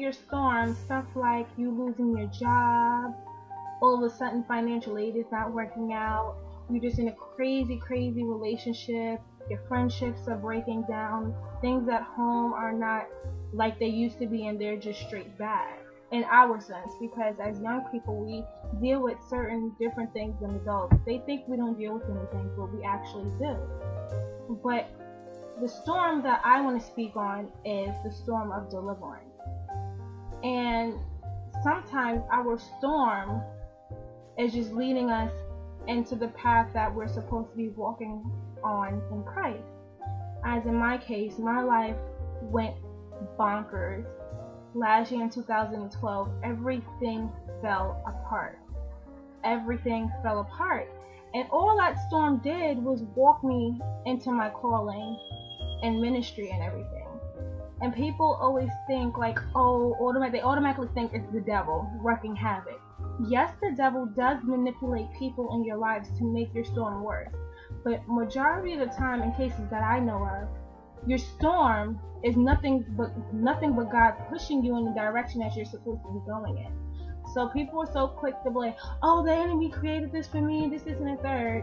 your storm, stuff like you losing your job, all of a sudden financial aid is not working out, you're just in a crazy relationship, your friendships are breaking down, things at home are not like they used to be and they're just straight bad in our sense, because as young people we deal with certain different things than adults. They think we don't deal with anything, but we actually do. But the storm that I want to speak on is the storm of deliverance. And sometimes our storm is just leading us into the path that we're supposed to be walking on in Christ. As in my case, my life went bonkers. Last year in 2012, everything fell apart. Everything fell apart. And all that storm did was walk me into my calling and ministry and everything. And people always think like, they automatically think it's the devil wreaking havoc. Yes, the devil does manipulate people in your lives to make your storm worse. But majority of the time, in cases that I know of, your storm is nothing but God pushing you in the direction that you're supposed to be going in. So people are so quick to blame, the enemy created this for me, this, and a third.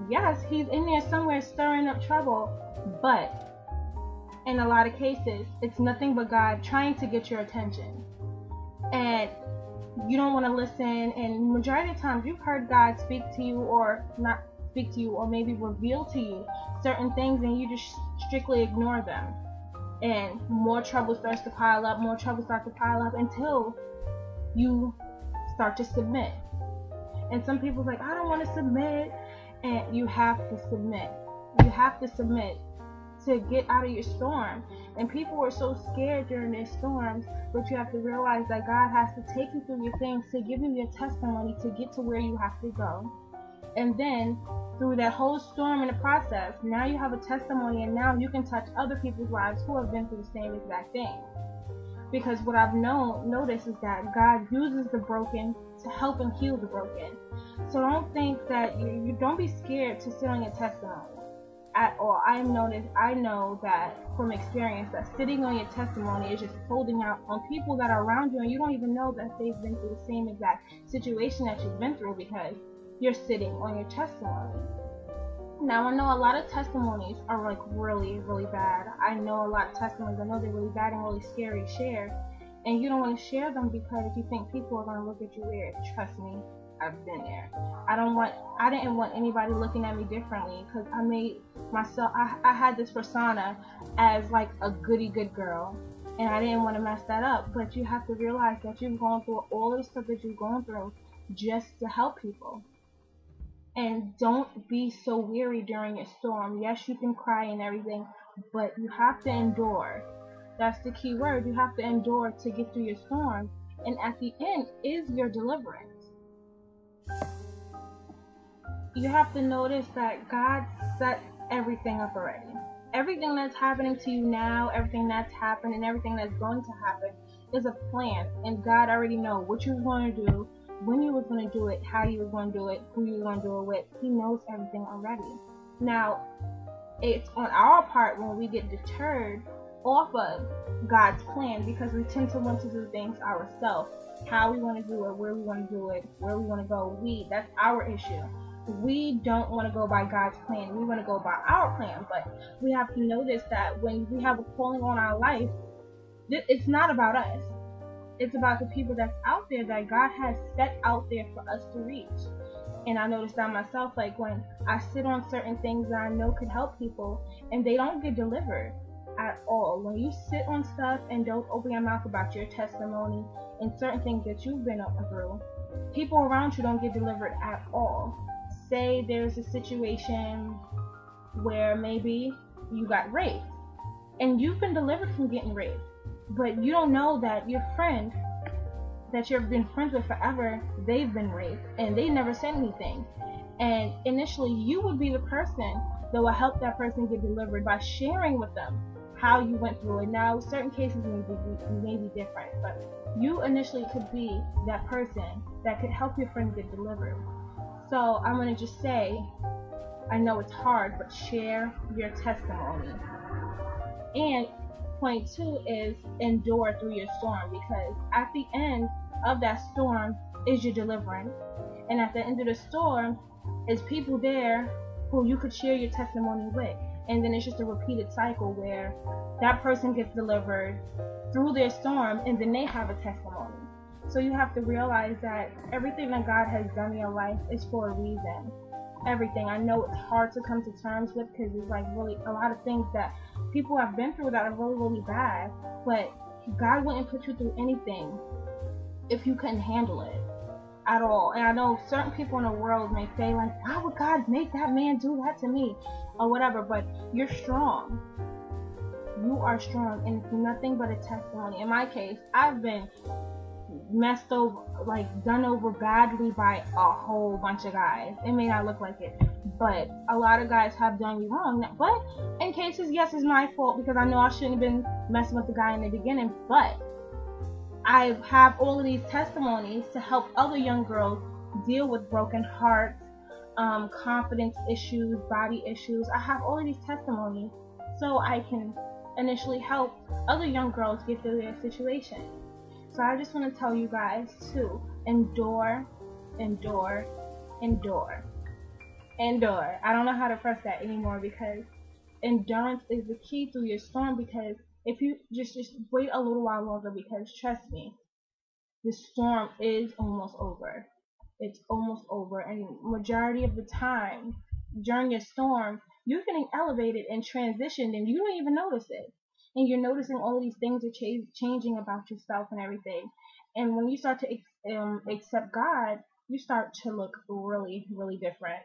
Yes, he's in there somewhere stirring up trouble, but in a lot of cases, it's nothing but God trying to get your attention. And you don't want to listen, and majority of the times you've heard God speak to you or not speak to you, or maybe reveal to you certain things, and you just strictly ignore them. And more trouble starts to pile up, until you start to submit. And some people's like, I don't want to submit. And you have to submit. You have to submit to get out of your storm. And people are so scared during their storms, but you have to realize that God has to take you through your things to give you your testimony to get to where you have to go. And then through that whole storm in the process, now you have a testimony, and now you can touch other people's lives who have been through the same exact thing. Because what I've noticed is that God uses the broken to help and heal the broken. So don't think that you don't be scared to sit on your testimony at all. I know that from experience that sitting on your testimony is just holding out on people that are around you, and you don't even know that they've been through the same exact situation that you've been through, because you're sitting on your testimony. Now, I know a lot of testimonies are like really bad. I know a lot of testimonies, I know they're really bad and really scary to share, and you don't want to share them because you think people are going to look at you weird. Trust me, I've been there. I didn't want anybody looking at me differently, because I made myself, I had this persona as like a goody good girl, and I didn't want to mess that up. But you have to realize that you've gone through all the stuff that you've gone through just to help people. And don't be so weary during your storm. Yes, you can cry and everything, but you have to endure. That's the key word. You have to endure to get through your storm. And at the end is your deliverance. You have to notice that God set everything up already. Everything that's happening to you now, everything that's happened, and everything that's going to happen is a plan. And God already knows what you're going to do, when you was going to do it, how you was going to do it, who you was going to do it with. He knows everything already. Now, it's on our part when we get deterred off of God's plan, because we tend to want to do things ourselves. How we want to do it, where we want to do it, where we want to go. That's our issue. We don't want to go by God's plan. We want to go by our plan. But we have to notice that when we have a calling on our life, it's not about us. It's about the people that's out there that God has set out there for us to reach. And I noticed that myself, like when I sit on certain things that I know could help people and they don't get delivered at all. When you sit on stuff and don't open your mouth about your testimony and certain things that you've been through, people around you don't get delivered at all. Say there's a situation where maybe you got raped and you've been delivered from getting raped, but you don't know that your friend that you've been friends with forever, they've been raped and they never said anything. And initially you would be the person that will help that person get delivered by sharing with them how you went through it. Now certain cases may be different, but you initially could be that person that could help your friend get delivered. So I'm going to just say, I know it's hard, but share your testimony. And point too is endure through your storm, because at the end of that storm is your deliverance. And at the end of the storm is people there who you could share your testimony with. And then it's just a repeated cycle where that person gets delivered through their storm and then they have a testimony. So you have to realize that everything that God has done in your life is for a reason. Everything. I know it's hard to come to terms with because it's like really a lot of things that people have been through that are really, really bad. But God wouldn't put you through anything if you couldn't handle it at all. And I know certain people in the world may say like, why would God make that man do that to me or whatever, but you're strong. You are strong, and it's nothing but a testimony. In my case, I've been messed over, like done over badly by a whole bunch of guys. It may not look like it, but a lot of guys have done me wrong. But in cases, yes, it's my fault because I know I shouldn't have been messing with the guy in the beginning, but I have all of these testimonies to help other young girls deal with broken hearts, confidence issues, body issues. I have all of these testimonies so I can initially help other young girls get through their situation. So I just want to tell you guys to endure, endure, endure, endure. I don't know how to press that anymore because endurance is the key through your storm, because if you just wait a little while longer, because trust me, the storm is almost over. It's almost over, and majority of the time during your storm, you're getting elevated and transitioned, and you don't even notice it. And you're noticing all of these things are changing about yourself and everything. And when you start to accept God, you start to look really, really different.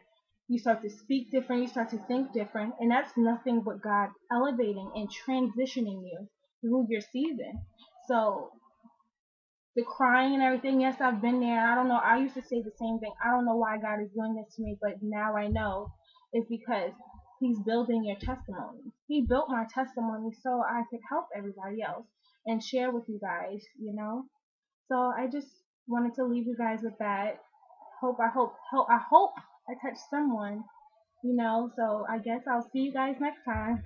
You start to speak different. You start to think different, and that's nothing but God elevating and transitioning you through your season. So the crying and everything, yes, I've been there. I don't know. I used to say the same thing. I don't know why God is doing this to me, but now I know it's because He's building your testimony. He built my testimony so I could help everybody else and share with you guys, you know? So I just wanted to leave you guys with that. I hope I touched someone, you know? So I guess I'll see you guys next time.